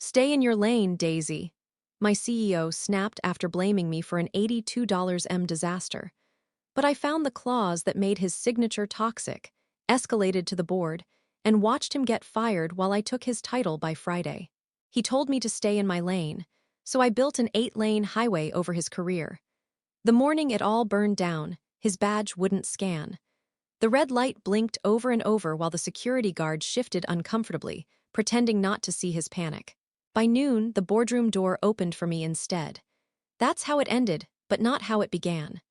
Stay in your lane, Daisy. My CEO snapped after blaming me for an $82 disaster. But I found the clause that made his signature toxic, escalated to the board, and watched him get fired while I took his title by Friday. He told me to stay in my lane, so I built an 8-lane highway over his career. The morning it all burned down, his badge wouldn't scan. The red light blinked over and over while the security guard shifted uncomfortably, pretending not to see his panic. By noon, the boardroom door opened for me instead. That's how it ended, but not how it began.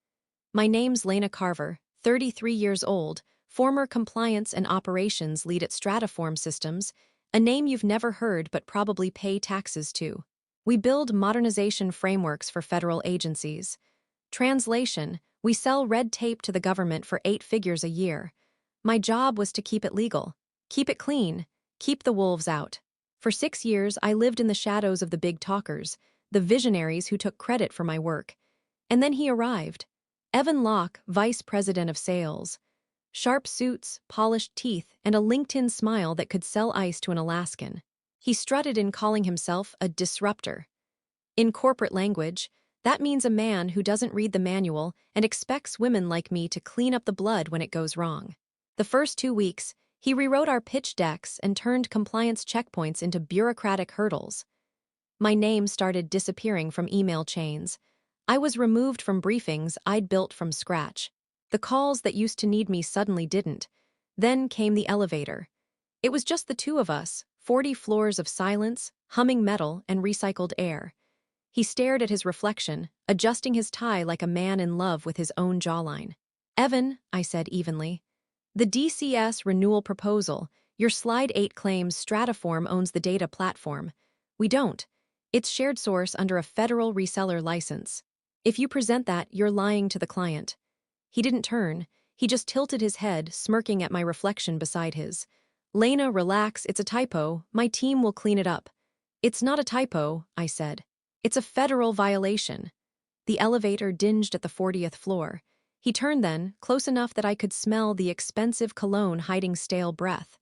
My name's Lena Carver, 33 years old, former compliance and operations lead at Stratiform Systems, a name you've never heard but probably pay taxes to. We build modernization frameworks for federal agencies. Translation: we sell red tape to the government for 8 figures a year. My job was to keep it legal, keep it clean, keep the wolves out. For 6 years, I lived in the shadows of the big talkers, the visionaries who took credit for my work. And then he arrived. Evan Locke, vice president of sales. Sharp suits, polished teeth, and a LinkedIn smile that could sell ice to an Alaskan. He strutted in calling himself a disruptor. In corporate language, that means a man who doesn't read the manual and expects women like me to clean up the blood when it goes wrong. The first 2 weeks, he rewrote our pitch decks and turned compliance checkpoints into bureaucratic hurdles. My name started disappearing from email chains. I was removed from briefings I'd built from scratch. The calls that used to need me suddenly didn't. Then came the elevator. It was just the two of us, 40 floors of silence, humming metal, and recycled air. He stared at his reflection, adjusting his tie like a man in love with his own jawline. "Evan," I said evenly, "the DCS renewal proposal, your slide 8 claims Stratiform owns the data platform. We don't. It's shared source under a federal reseller license. If you present that, you're lying to the client." He didn't turn. He just tilted his head, smirking at my reflection beside his. "Lena, relax, it's a typo. My team will clean it up." "It's not a typo," I said. "It's a federal violation." The elevator dinged at the 40th floor. He turned then, close enough that I could smell the expensive cologne hiding stale breath.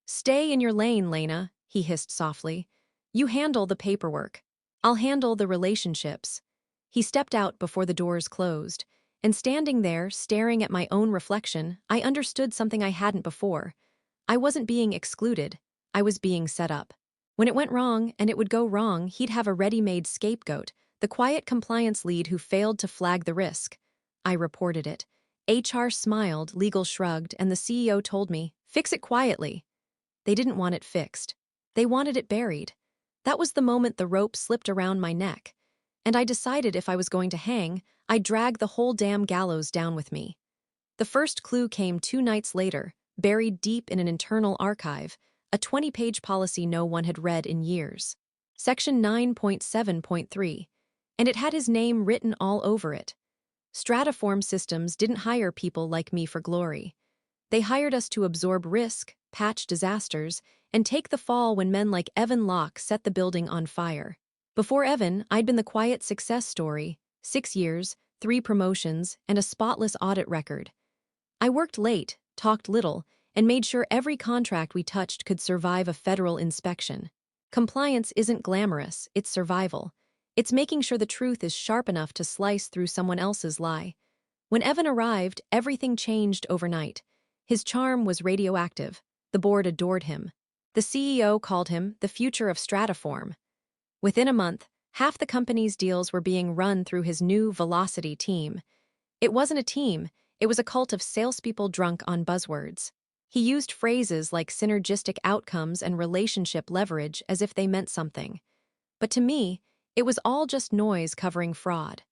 "Stay in your lane, Lena," he hissed softly. "You handle the paperwork. I'll handle the relationships." He stepped out before the doors closed, and standing there, staring at my own reflection, I understood something I hadn't before. I wasn't being excluded. I was being set up. When it went wrong, and it would go wrong, he'd have a ready-made scapegoat, the quiet compliance lead who failed to flag the risk. I reported it. HR smiled, legal shrugged, and the CEO told me, "Fix it quietly." They didn't want it fixed. They wanted it buried. That was the moment the rope slipped around my neck. And I decided if I was going to hang, I'd drag the whole damn gallows down with me. The first clue came 2 nights later, buried deep in an internal archive, a 20-page policy no one had read in years. Section 9.7.3. And it had his name written all over it. Stratiform Systems didn't hire people like me for glory. They hired us to absorb risk, patch disasters, and take the fall when men like Evan Locke set the building on fire. Before Evan, I'd been the quiet success story, 6 years, 3 promotions, and a spotless audit record. I worked late, talked little, and made sure every contract we touched could survive a federal inspection. Compliance isn't glamorous, it's survival. It's making sure the truth is sharp enough to slice through someone else's lie. When Evan arrived, everything changed overnight. His charm was radioactive. The board adored him. The CEO called him the future of Stratiform. Within a month, half the company's deals were being run through his new Velocity team. It wasn't a team, it was a cult of salespeople drunk on buzzwords. He used phrases like synergistic outcomes and relationship leverage as if they meant something. But to me, it was all just noise covering fraud.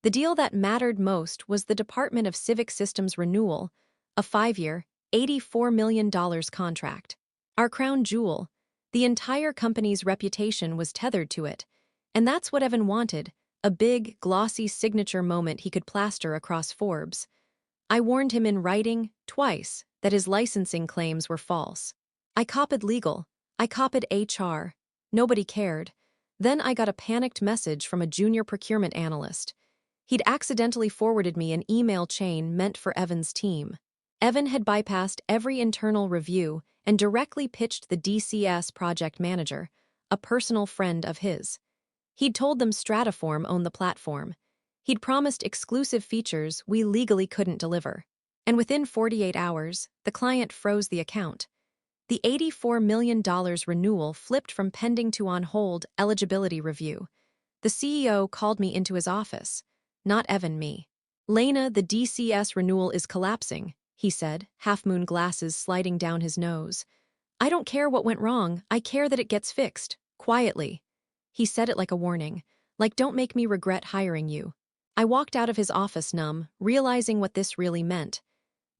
The deal that mattered most was the Department of Civic Systems renewal, a 5-year, $84 million contract. Our crown jewel. The entire company's reputation was tethered to it. And that's what Evan wanted, a big, glossy signature moment he could plaster across Forbes. I warned him in writing, twice, that his licensing claims were false. I copied legal. I copied HR. Nobody cared. Then I got a panicked message from a junior procurement analyst. He'd accidentally forwarded me an email chain meant for Evan's team. Evan had bypassed every internal review and directly pitched the DCS project manager, a personal friend of his. He'd told them Stratiform owned the platform. He'd promised exclusive features we legally couldn't deliver. And within 48 hours, the client froze the account. The $84 million renewal flipped from pending to on hold eligibility review. The CEO called me into his office. Not Evan, me. "Lena, the DCS renewal is collapsing," he said, half-moon glasses sliding down his nose. "I don't care what went wrong, I care that it gets fixed. Quietly." He said it like a warning, like don't make me regret hiring you. I walked out of his office numb, realizing what this really meant.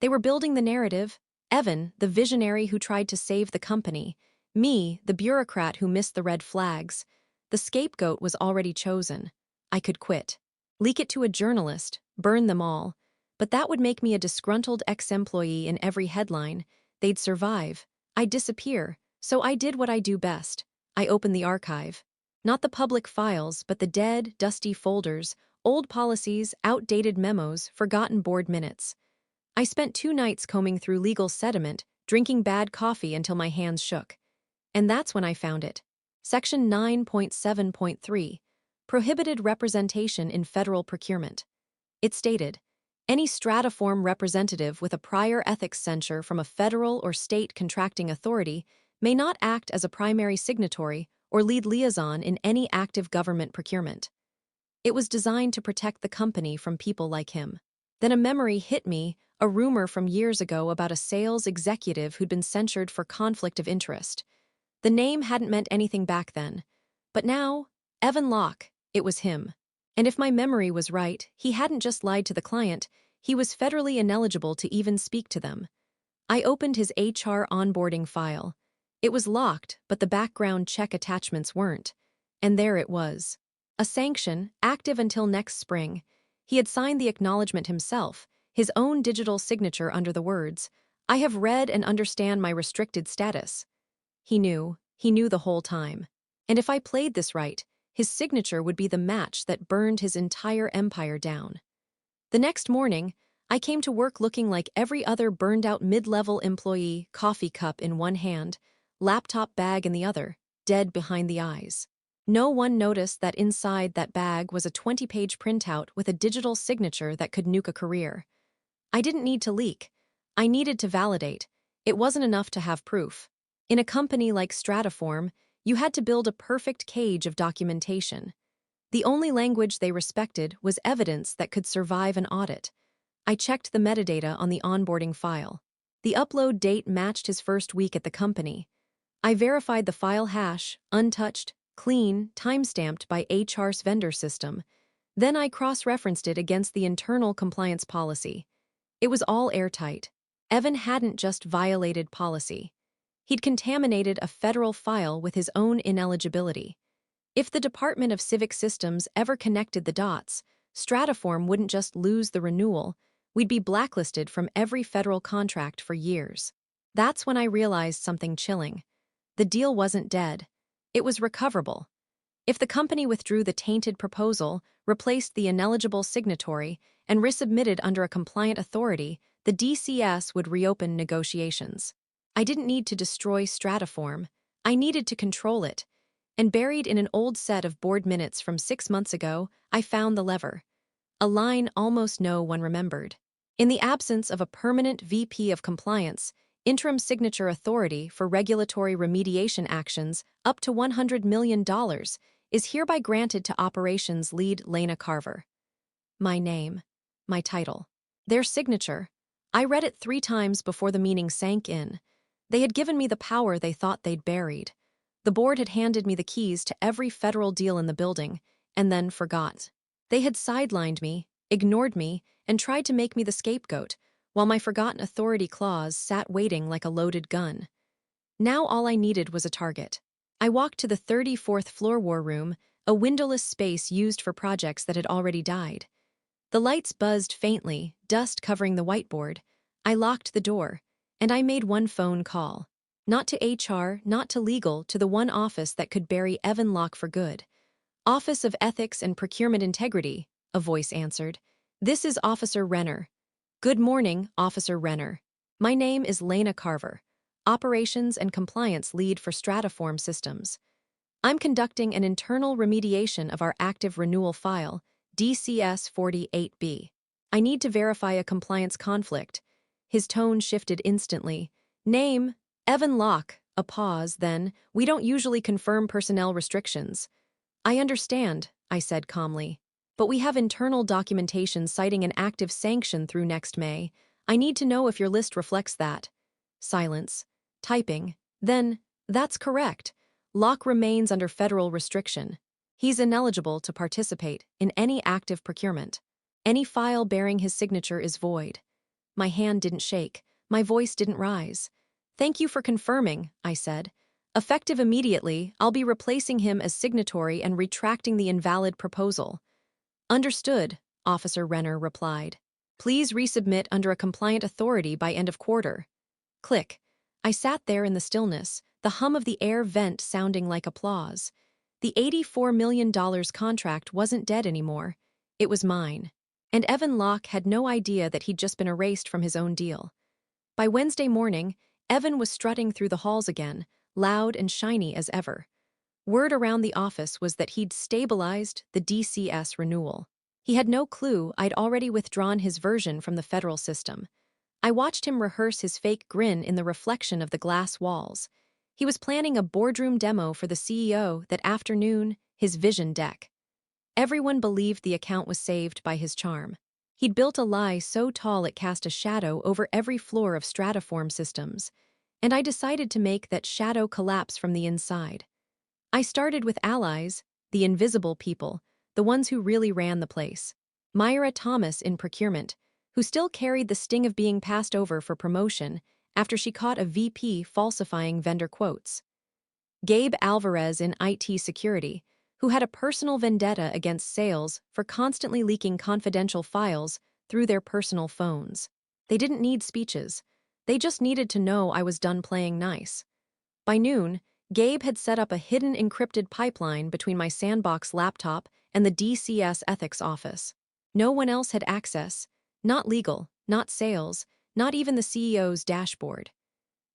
They were building the narrative. Evan, the visionary who tried to save the company. Me, the bureaucrat who missed the red flags. The scapegoat was already chosen. I could quit. Leak it to a journalist, burn them all. But that would make me a disgruntled ex-employee in every headline. They'd survive. I'd disappear. So I did what I do best. I opened the archive. Not the public files, but the dead, dusty folders, old policies, outdated memos, forgotten board minutes. I spent 2 nights combing through legal sediment, drinking bad coffee until my hands shook. And that's when I found it. Section 9.7.3, Prohibited Representation in Federal Procurement. It stated, any stratiform representative with a prior ethics censure from a federal or state contracting authority may not act as a primary signatory or lead liaison in any active government procurement. It was designed to protect the company from people like him. Then a memory hit me, a rumor from years ago about a sales executive who'd been censured for conflict of interest. The name hadn't meant anything back then. But now, Evan Locke, it was him. And if my memory was right, he hadn't just lied to the client, he was federally ineligible to even speak to them. I opened his HR onboarding file. It was locked, but the background check attachments weren't. And there it was. A sanction, active until next spring. He had signed the acknowledgement himself, his own digital signature under the words, "I have read and understand my restricted status." He knew the whole time. And if I played this right, his signature would be the match that burned his entire empire down. The next morning, I came to work looking like every other burned-out mid-level employee, coffee cup in one hand, laptop bag in the other, dead behind the eyes. No one noticed that inside that bag was a 20-page printout with a digital signature that could nuke a career. I didn't need to leak. I needed to validate. It wasn't enough to have proof. In a company like Stratiform, you had to build a perfect cage of documentation. The only language they respected was evidence that could survive an audit. I checked the metadata on the onboarding file. The upload date matched his first week at the company. I verified the file hash, untouched, clean, timestamped by HR's vendor system. Then I cross-referenced it against the internal compliance policy. It was all airtight. Evan hadn't just violated policy. He'd contaminated a federal file with his own ineligibility. If the Department of Civic Systems ever connected the dots, Stratiform wouldn't just lose the renewal, we'd be blacklisted from every federal contract for years. That's when I realized something chilling. The deal wasn't dead. It was recoverable. If the company withdrew the tainted proposal, replaced the ineligible signatory, and resubmitted under a compliant authority, the DCS would reopen negotiations. I didn't need to destroy Stratiform. I needed to control it. And buried in an old set of board minutes from 6 months ago, I found the lever. A line almost no one remembered. In the absence of a permanent VP of Compliance, interim signature authority for regulatory remediation actions up to $100 million is hereby granted to operations lead Lena Carver. My name. My title. Their signature. I read it 3 times before the meaning sank in. They had given me the power they thought they'd buried. The board had handed me the keys to every federal deal in the building, and then forgot. They had sidelined me, ignored me, and tried to make me the scapegoat, while my forgotten authority clause sat waiting like a loaded gun. Now all I needed was a target. I walked to the 34th floor war room, a windowless space used for projects that had already died. The lights buzzed faintly, dust covering the whiteboard. I locked the door, and I made one phone call. Not to HR, not to legal, to the one office that could bury Evan Locke for good. Office of Ethics and Procurement Integrity, a voice answered. This is Officer Renner. Good morning, Officer Renner. My name is Lena Carver, Operations and Compliance Lead for Stratiform Systems. I'm conducting an internal remediation of our active renewal file, DCS-48B. I need to verify a compliance conflict. His tone shifted instantly. Name, Evan Locke. A pause, then, we don't usually confirm personnel restrictions. I understand, I said calmly. But we have internal documentation citing an active sanction through next May. I need to know if your list reflects that. Silence. Typing. Then, that's correct. Locke remains under federal restriction. He's ineligible to participate in any active procurement. Any file bearing his signature is void. My hand didn't shake. My voice didn't rise. Thank you for confirming, I said. Effective immediately, I'll be replacing him as signatory and retracting the invalid proposal. Understood, Officer Renner replied. Please resubmit under a compliant authority by end of quarter. Click. I sat there in the stillness, the hum of the air vent sounding like applause. The $84 million contract wasn't dead anymore. It was mine. And Evan Locke had no idea that he'd just been erased from his own deal. By Wednesday morning, Evan was strutting through the halls again, loud and shiny as ever. Word around the office was that he'd stabilized the DCS renewal. He had no clue I'd already withdrawn his version from the federal system. I watched him rehearse his fake grin in the reflection of the glass walls. He was planning a boardroom demo for the CEO that afternoon, his vision deck. Everyone believed the account was saved by his charm. He'd built a lie so tall it cast a shadow over every floor of stratiform systems, and I decided to make that shadow collapse from the inside. I started with allies, the invisible people, the ones who really ran the place. Myra Thomas in procurement, who still carried the sting of being passed over for promotion after she caught a VP falsifying vendor quotes. Gabe Alvarez in IT security, who had a personal vendetta against sales for constantly leaking confidential files through their personal phones. They didn't need speeches. They just needed to know I was done playing nice. By noon, Gabe had set up a hidden encrypted pipeline between my sandbox laptop and the DCS ethics office. No one else had access. Not legal, not sales, not even the CEO's dashboard.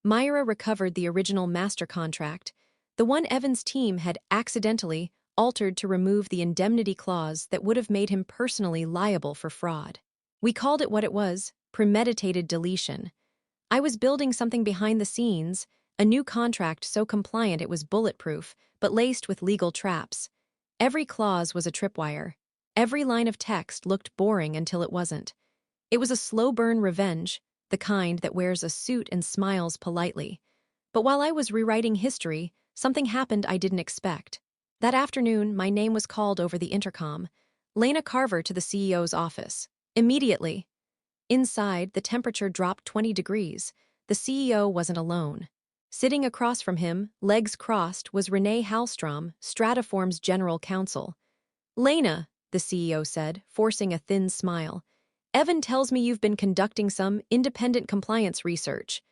Myra recovered the original master contract, the one Evan's team had accidentally altered to remove the indemnity clause that would have made him personally liable for fraud. We called it what it was, premeditated deletion. I was building something behind the scenes, a new contract so compliant it was bulletproof, but laced with legal traps. Every clause was a tripwire. Every line of text looked boring until it wasn't. It was a slow-burn revenge, the kind that wears a suit and smiles politely. But while I was rewriting history, something happened I didn't expect. That afternoon, my name was called over the intercom. Lena Carver to the CEO's office. Immediately. Inside, the temperature dropped 20 degrees. The CEO wasn't alone. Sitting across from him, legs crossed, was Renee Hallstrom, Stratiform's general counsel. Lena, the CEO said, forcing a thin smile. Evan tells me you've been conducting some independent compliance research.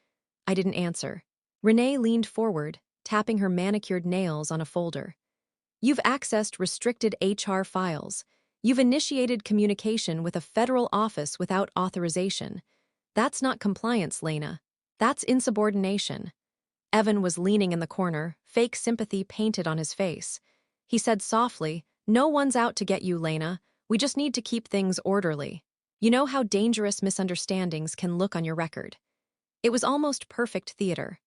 I didn't answer. Renee leaned forward, tapping her manicured nails on a folder. You've accessed restricted HR files. You've initiated communication with a federal office without authorization. That's not compliance, Lena. That's insubordination. Evan was leaning in the corner, fake sympathy painted on his face. He said softly, "No one's out to get you, Lena. We just need to keep things orderly. You know how dangerous misunderstandings can look on your record." It was almost perfect theater.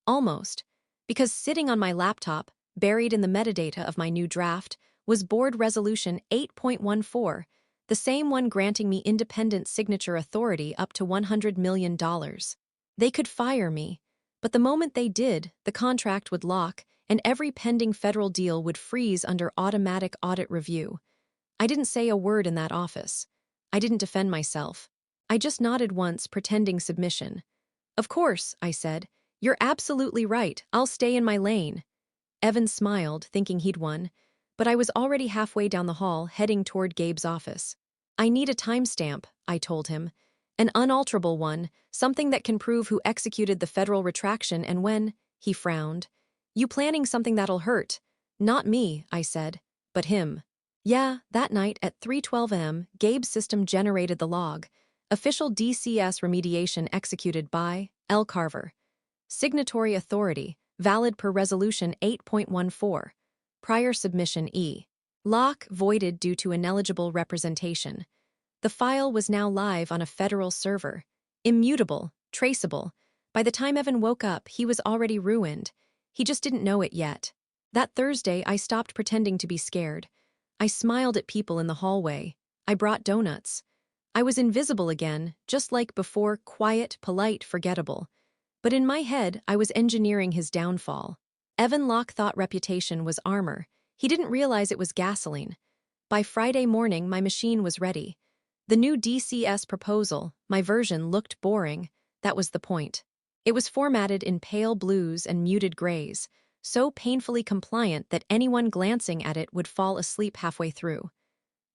Almost. Because sitting on my laptop, buried in the metadata of my new draft, was Board Resolution 8.14, the same one granting me independent signature authority up to $100 million. They could fire me, but the moment they did, the contract would lock, and every pending federal deal would freeze under automatic audit review. I didn't say a word in that office. I didn't defend myself. I just nodded once, pretending submission. Of course, I said. You're absolutely right. I'll stay in my lane. Evan smiled, thinking he'd won, but I was already halfway down the hall, heading toward Gabe's office. I need a timestamp, I told him. An unalterable one, something that can prove who executed the federal retraction and when. He frowned. You planning something that'll hurt? Not me, I said, but him. Yeah, that night at 3:12 a.m., Gabe's system generated the log. Official DCS remediation executed by L. Carver. Signatory authority, valid per Resolution 8.14. Prior submission E. Lock voided due to ineligible representation. The file was now live on a federal server. Immutable, traceable. By the time Evan woke up, he was already ruined. He just didn't know it yet. That Thursday, I stopped pretending to be scared. I smiled at people in the hallway. I brought donuts. I was invisible again, just like before, quiet, polite, forgettable. But in my head, I was engineering his downfall. Evan Locke thought reputation was armor. He didn't realize it was gasoline. By Friday morning, my machine was ready. The new DCS proposal, my version, looked boring. That was the point. It was formatted in pale blues and muted grays, so painfully compliant that anyone glancing at it would fall asleep halfway through.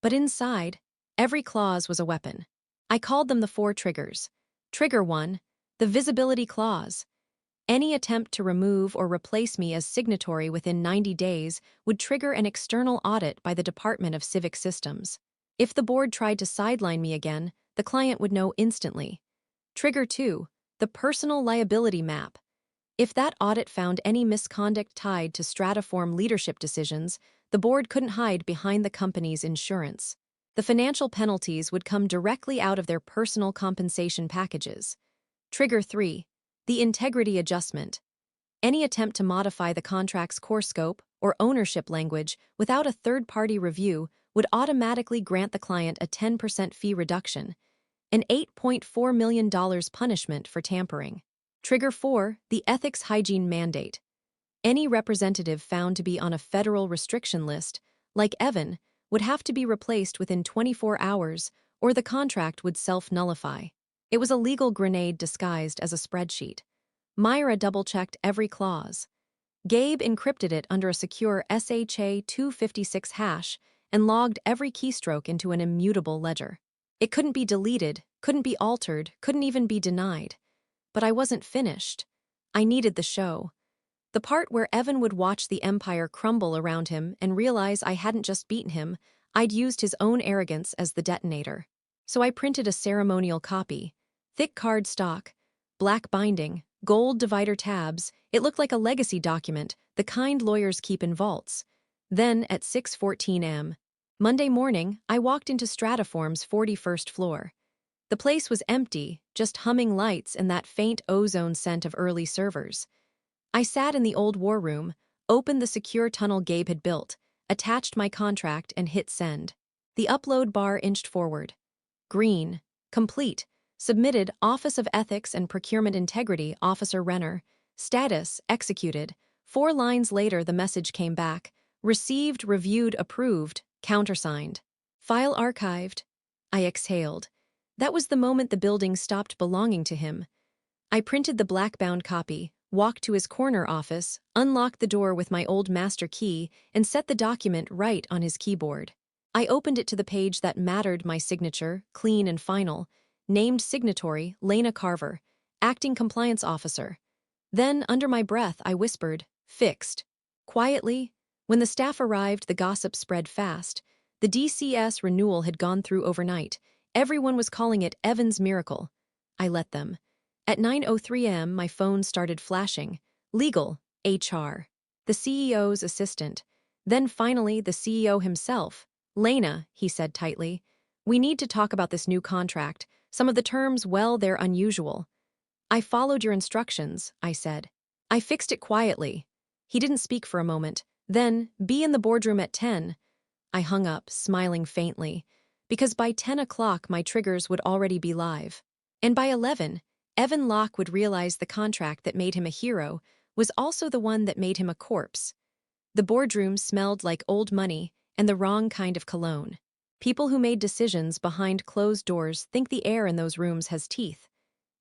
But inside, every clause was a weapon. I called them the 4 triggers. Trigger 1, the visibility clause. Any attempt to remove or replace me as signatory within 90 days would trigger an external audit by the Department of Civic Systems. If the board tried to sideline me again, the client would know instantly. Trigger 2, the personal liability map. If that audit found any misconduct tied to stratiform leadership decisions, the board couldn't hide behind the company's insurance. The financial penalties would come directly out of their personal compensation packages. Trigger 3, the integrity adjustment. Any attempt to modify the contract's core scope or ownership language without a third-party review would automatically grant the client a 10% fee reduction, an $8.4 million punishment for tampering. Trigger 4, the ethics hygiene mandate. Any representative found to be on a federal restriction list, like Evan, would have to be replaced within 24 hours or the contract would self-nullify. It was a legal grenade disguised as a spreadsheet. Myra double-checked every clause. Gabe encrypted it under a secure SHA-256 hash and logged every keystroke into an immutable ledger. It couldn't be deleted, couldn't be altered, couldn't even be denied. But I wasn't finished. I needed the show. The part where Evan would watch the empire crumble around him and realize I hadn't just beaten him, I'd used his own arrogance as the detonator. So I printed a ceremonial copy. Thick card stock, black binding, gold divider tabs. It looked like a legacy document, the kind lawyers keep in vaults. Then, at 6:14 am, Monday morning, I walked into Stratiform's 41st floor. The place was empty, just humming lights and that faint ozone scent of early servers. I sat in the old war room, opened the secure tunnel Gabe had built, attached my contract and hit send. The upload bar inched forward. Green. Complete. Submitted Office of Ethics and Procurement Integrity, Officer Renner. Status, executed. 4 lines later the message came back. Received, reviewed, approved, countersigned. File archived. I exhaled. That was the moment the building stopped belonging to him. I printed the black-bound copy, walked to his corner office, unlocked the door with my old master key, and set the document right on his keyboard. I opened it to the page that mattered, my signature, clean and final. Named signatory, Lena Carver, acting compliance officer. Then, under my breath, I whispered, fixed. Quietly, when the staff arrived, the gossip spread fast. The DCS renewal had gone through overnight. Everyone was calling it Evan's miracle. I let them. At 9:03 am, my phone started flashing. Legal, HR. The CEO's assistant. Then finally, the CEO himself. Lena, he said tightly. We need to talk about this new contract. Some of the terms, well, they're unusual. I followed your instructions, I said. I fixed it quietly. He didn't speak for a moment. Then, be in the boardroom at 10. I hung up, smiling faintly, because by 10 o'clock my triggers would already be live. And by 11, Evan Locke would realize the contract that made him a hero was also the one that made him a corpse. The boardroom smelled like old money and the wrong kind of cologne. People who made decisions behind closed doors think the air in those rooms has teeth.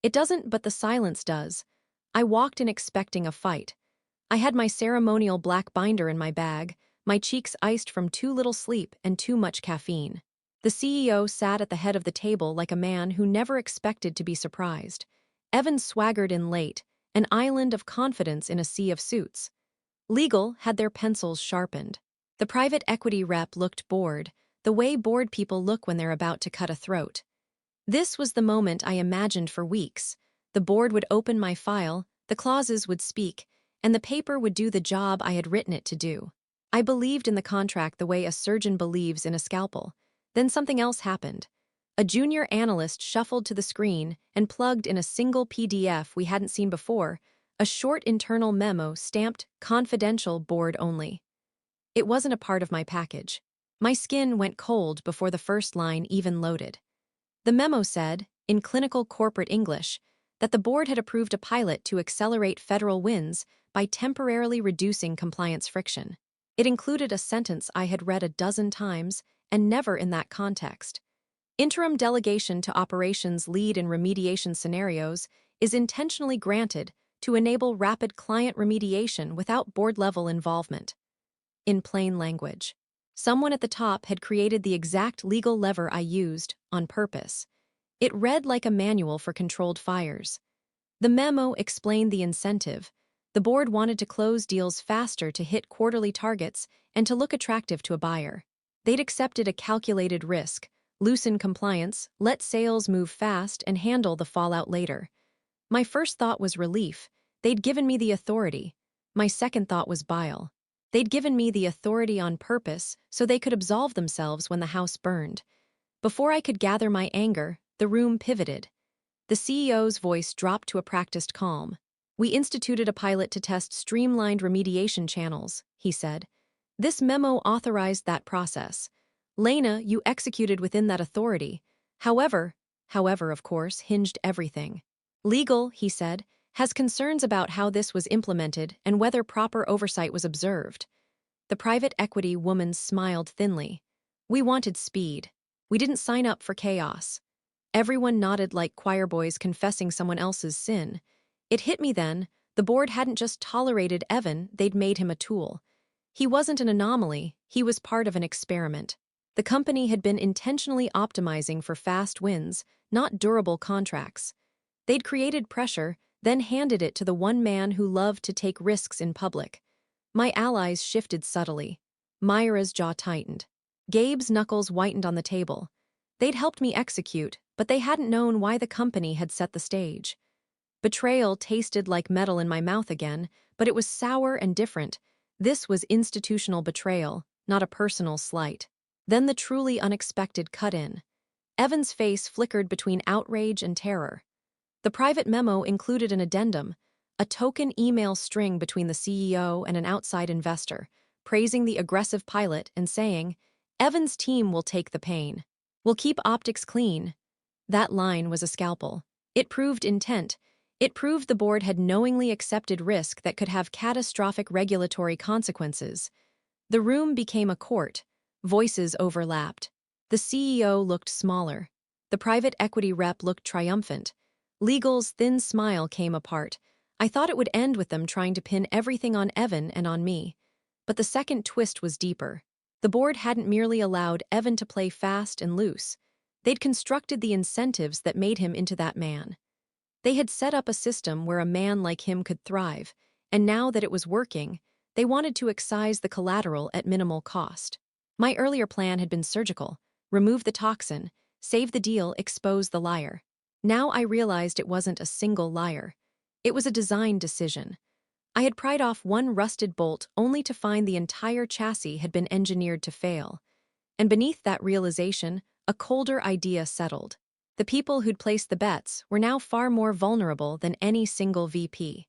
It doesn't, but the silence does. I walked in expecting a fight. I had my ceremonial black binder in my bag, my cheeks iced from too little sleep and too much caffeine. The CEO sat at the head of the table like a man who never expected to be surprised. Evan swaggered in late, an island of confidence in a sea of suits. Legal had their pencils sharpened. The private equity rep looked bored, the way bored people look when they're about to cut a throat. This was the moment I imagined for weeks. The board would open my file, the clauses would speak, and the paper would do the job I had written it to do. I believed in the contract the way a surgeon believes in a scalpel. Then something else happened. A junior analyst shuffled to the screen and plugged in a single PDF we hadn't seen before, a short internal memo stamped "Confidential, board only." It wasn't a part of my package. My skin went cold before the first line even loaded. The memo said, in clinical corporate English, that the board had approved a pilot to accelerate federal wins by temporarily reducing compliance friction. It included a sentence I had read a dozen times, and never in that context. Interim delegation to operations lead in remediation scenarios is intentionally granted to enable rapid client remediation without board-level involvement. In plain language, someone at the top had created the exact legal lever I used, on purpose. It read like a manual for controlled fires. The memo explained the incentive. The board wanted to close deals faster to hit quarterly targets and to look attractive to a buyer. They'd accepted a calculated risk, loosen compliance, let sales move fast, and handle the fallout later. My first thought was relief. They'd given me the authority. My second thought was bile. They'd given me the authority on purpose so they could absolve themselves when the house burned. Before I could gather my anger, the room pivoted. The CEO's voice dropped to a practiced calm. "We instituted a pilot to test streamlined remediation channels," he said. "This memo authorized that process. Lena, you executed within that authority. However, of course, hinged everything. Legal," he said, "has concerns about how this was implemented and whether proper oversight was observed." The private equity woman smiled thinly. "We wanted speed. We didn't sign up for chaos." Everyone nodded like choir boys confessing someone else's sin. It hit me then, the board hadn't just tolerated Evan, they'd made him a tool. He wasn't an anomaly, he was part of an experiment. The company had been intentionally optimizing for fast wins, not durable contracts. They'd created pressure, then handed it to the one man who loved to take risks in public. My allies shifted subtly. Myra's jaw tightened. Gabe's knuckles whitened on the table. They'd helped me execute, but they hadn't known why the company had set the stage. Betrayal tasted like metal in my mouth again, but it was sour and different. This was institutional betrayal, not a personal slight. Then the truly unexpected cut in. Evan's face flickered between outrage and terror. The private memo included an addendum, a token email string between the CEO and an outside investor, praising the aggressive pilot and saying, "Evan's team will take the pain. We'll keep optics clean." That line was a scalpel. It proved intent. It proved the board had knowingly accepted risk that could have catastrophic regulatory consequences. The room became a court. Voices overlapped. The CEO looked smaller. The private equity rep looked triumphant. Legal's thin smile came apart. I thought it would end with them trying to pin everything on Evan and on me. But the second twist was deeper. The board hadn't merely allowed Evan to play fast and loose. They'd constructed the incentives that made him into that man. They had set up a system where a man like him could thrive, and now that it was working, they wanted to excise the collateral at minimal cost. My earlier plan had been surgical: remove the toxin, save the deal, expose the liar. Now I realized it wasn't a single liar. It was a design decision. I had pried off one rusted bolt only to find the entire chassis had been engineered to fail. And beneath that realization, a colder idea settled. The people who'd placed the bets were now far more vulnerable than any single VP.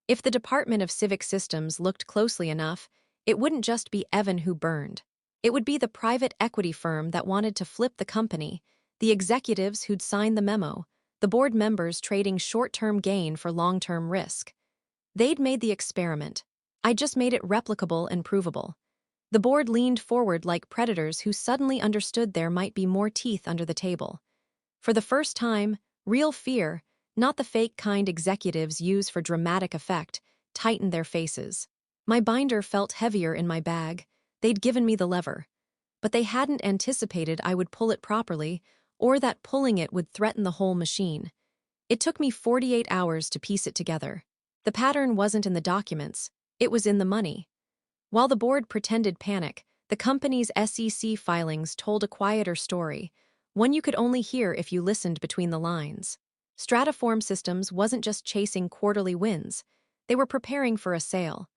If the Department of Civic Systems looked closely enough, it wouldn't just be Evan who burned. It would be the private equity firm that wanted to flip the company, the executives who'd signed the memo, the board members trading short-term gain for long-term risk. They'd made the experiment. I just made it replicable and provable. The board leaned forward like predators who suddenly understood there might be more teeth under the table. For the first time, real fear, not the fake kind executives use for dramatic effect, tightened their faces. My binder felt heavier in my bag. They'd given me the lever. But they hadn't anticipated I would pull it properly, or that pulling it would threaten the whole machine. It took me 48 hours to piece it together. The pattern wasn't in the documents, it was in the money. While the board pretended panic, the company's SEC filings told a quieter story, one you could only hear if you listened between the lines. Stratiform Systems wasn't just chasing quarterly wins, they were preparing for a sale.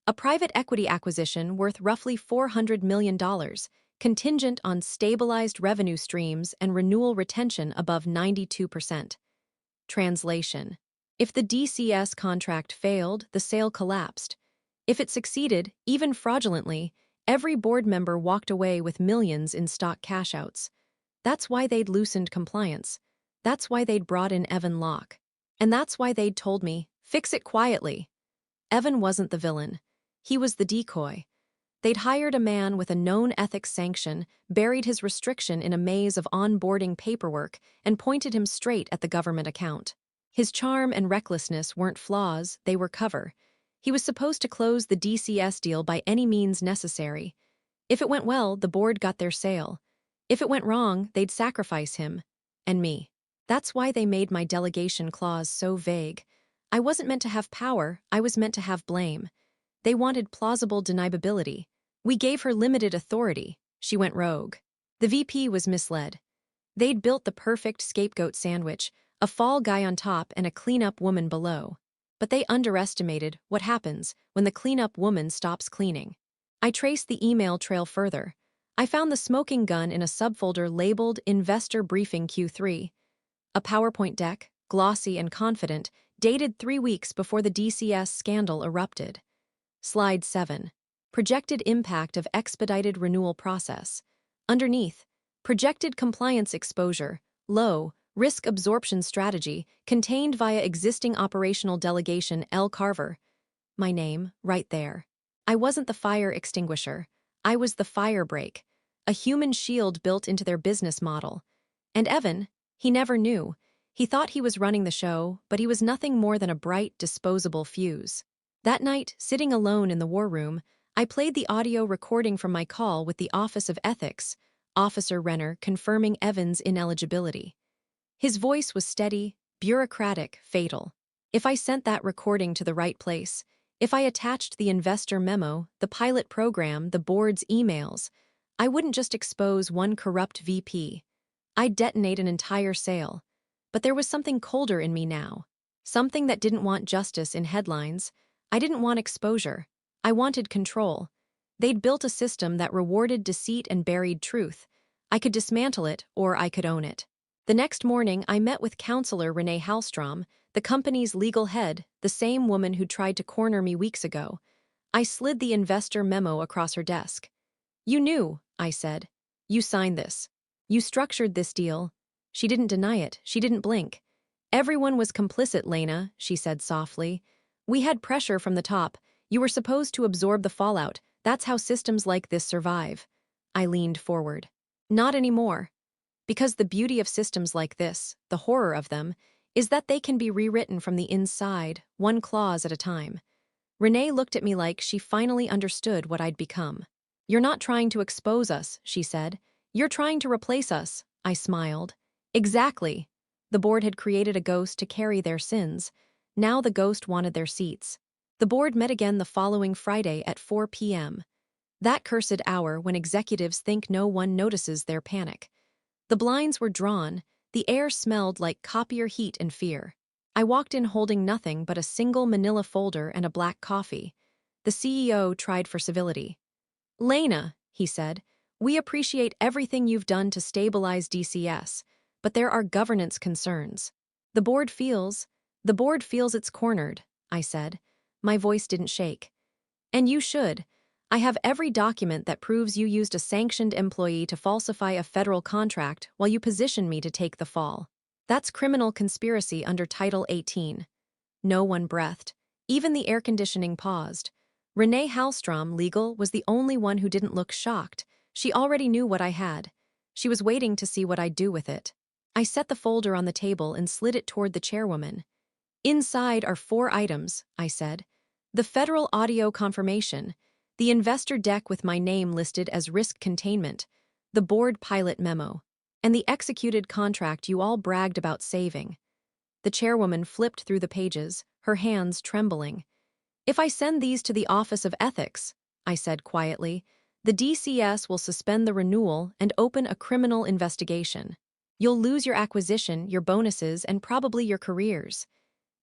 A private equity acquisition worth roughly $400 million, contingent on stabilized revenue streams and renewal retention above 92%. Translation: if the DCS contract failed, the sale collapsed. If it succeeded, even fraudulently, every board member walked away with millions in stock cash-outs. That's why they'd loosened compliance. That's why they'd brought in Evan Locke. And that's why they'd told me, fix it quietly. Evan wasn't the villain. He was the decoy. They'd hired a man with a known ethics sanction, buried his restriction in a maze of onboarding paperwork, and pointed him straight at the government account. His charm and recklessness weren't flaws, they were cover. He was supposed to close the DCS deal by any means necessary. If it went well, the board got their sale. If it went wrong, they'd sacrifice him. And me. That's why they made my delegation clause so vague. I wasn't meant to have power, I was meant to have blame. They wanted plausible deniability. We gave her limited authority. She went rogue. The VP was misled. They'd built the perfect scapegoat sandwich, a fall guy on top and a cleanup woman below. But they underestimated what happens when the cleanup woman stops cleaning. I traced the email trail further. I found the smoking gun in a subfolder labeled Investor Briefing Q3. A PowerPoint deck, glossy and confident, dated 3 weeks before the DCS scandal erupted. Slide 7. Projected impact of expedited renewal process. Underneath, projected compliance exposure, low, risk absorption strategy, contained via existing operational delegation L. Carver. My name, right there. I wasn't the fire extinguisher. I was the fire break, a human shield built into their business model. And Evan, he never knew. He thought he was running the show, but he was nothing more than a bright, disposable fuse. That night, sitting alone in the war room, I played the audio recording from my call with the Office of Ethics, Officer Renner confirming Evan's ineligibility. His voice was steady, bureaucratic, fatal. If I sent that recording to the right place, if I attached the investor memo, the pilot program, the board's emails, I wouldn't just expose one corrupt VP. I'd detonate an entire sale. But there was something colder in me now. Something that didn't want justice in headlines. I didn't want exposure. I wanted control. They'd built a system that rewarded deceit and buried truth. I could dismantle it, or I could own it. The next morning, I met with Counselor Renee Hallstrom, the company's legal head, the same woman who tried to corner me weeks ago. I slid the investor memo across her desk. "You knew," I said. "You signed this. You structured this deal." She didn't deny it. She didn't blink. "Everyone was complicit, Lena," she said softly. "We had pressure from the top. You were supposed to absorb the fallout. That's how systems like this survive." I leaned forward. "Not anymore. Because the beauty of systems like this, the horror of them, is that they can be rewritten from the inside, one clause at a time." Renee looked at me like she finally understood what I'd become. "You're not trying to expose us," she said. "You're trying to replace us." I smiled. "Exactly." The board had created a ghost to carry their sins. Now the ghost wanted their seats. The board met again the following Friday at 4 p.m. That cursed hour when executives think no one notices their panic. The blinds were drawn. The air smelled like copier heat and fear. I walked in holding nothing but a single manila folder and a black coffee. The CEO tried for civility. "Lena," he said, "we appreciate everything you've done to stabilize DCS, but there are governance concerns. The board feels it's cornered," I said. My voice didn't shake. "And you should. I have every document that proves you used a sanctioned employee to falsify a federal contract while you position me to take the fall. That's criminal conspiracy under Title 18. No one breathed. Even the air conditioning paused. Renee Hallstrom, legal, was the only one who didn't look shocked. She already knew what I had. She was waiting to see what I'd do with it. I set the folder on the table and slid it toward the chairwoman. "Inside are 4 items," I said. "The federal audio confirmation, the investor deck with my name listed as risk containment, the board pilot memo, and the executed contract you all bragged about saving." The chairwoman flipped through the pages, her hands trembling. "If I send these to the Office of Ethics," I said quietly, "the DCS will suspend the renewal and open a criminal investigation. You'll lose your acquisition, your bonuses, and probably your careers."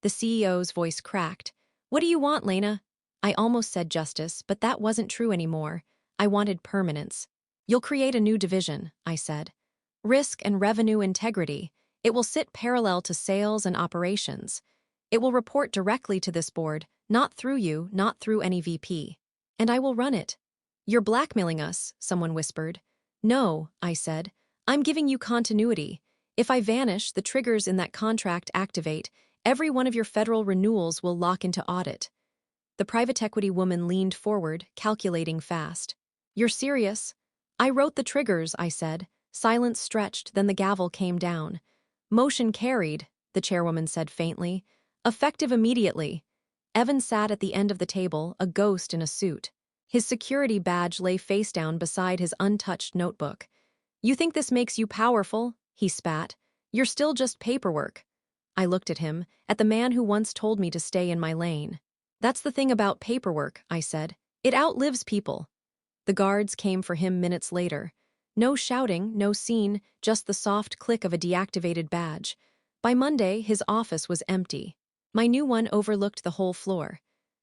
The CEO's voice cracked. "What do you want, Lena?" I almost said justice, but that wasn't true anymore. I wanted permanence. You'll create a new division, I said. Risk and revenue integrity. It will sit parallel to sales and operations. It will report directly to this board, not through you, not through any VP. And I will run it. You're blackmailing us, someone whispered. No, I said. I'm giving you continuity. If I vanish, the triggers in that contract activate. Every one of your federal renewals will lock into audit. The private equity woman leaned forward, calculating fast. You're serious? I wrote the triggers, I said. Silence stretched, then the gavel came down. Motion carried, the chairwoman said faintly. Effective immediately. Evan sat at the end of the table, a ghost in a suit. His security badge lay face down beside his untouched notebook. You think this makes you powerful? He spat. You're still just paperwork. I looked at him, at the man who once told me to stay in my lane. That's the thing about paperwork, I said. It outlives people. The guards came for him minutes later. No shouting, no scene, just the soft click of a deactivated badge. By Monday, his office was empty. My new one overlooked the whole floor.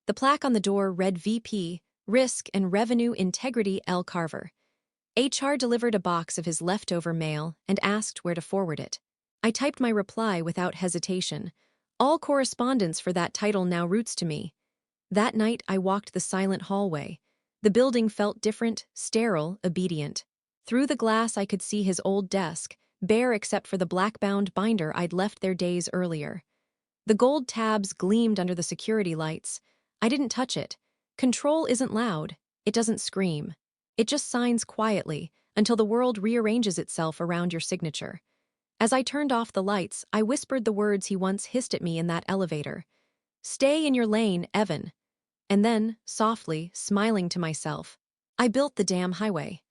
The plaque on the door read VP, Risk and Revenue Integrity L. Carver. HR delivered a box of his leftover mail and asked where to forward it. I typed my reply without hesitation. All correspondence for that title now routes to me. That night, I walked the silent hallway. The building felt different, sterile, obedient. Through the glass, I could see his old desk, bare except for the black-bound binder I'd left there days earlier. The gold tabs gleamed under the security lights. I didn't touch it. Control isn't loud. It doesn't scream. It just signs quietly until the world rearranges itself around your signature. As I turned off the lights, I whispered the words he once hissed at me in that elevator. Stay in your lane, Evan. And then, softly, smiling to myself, I built the damn highway.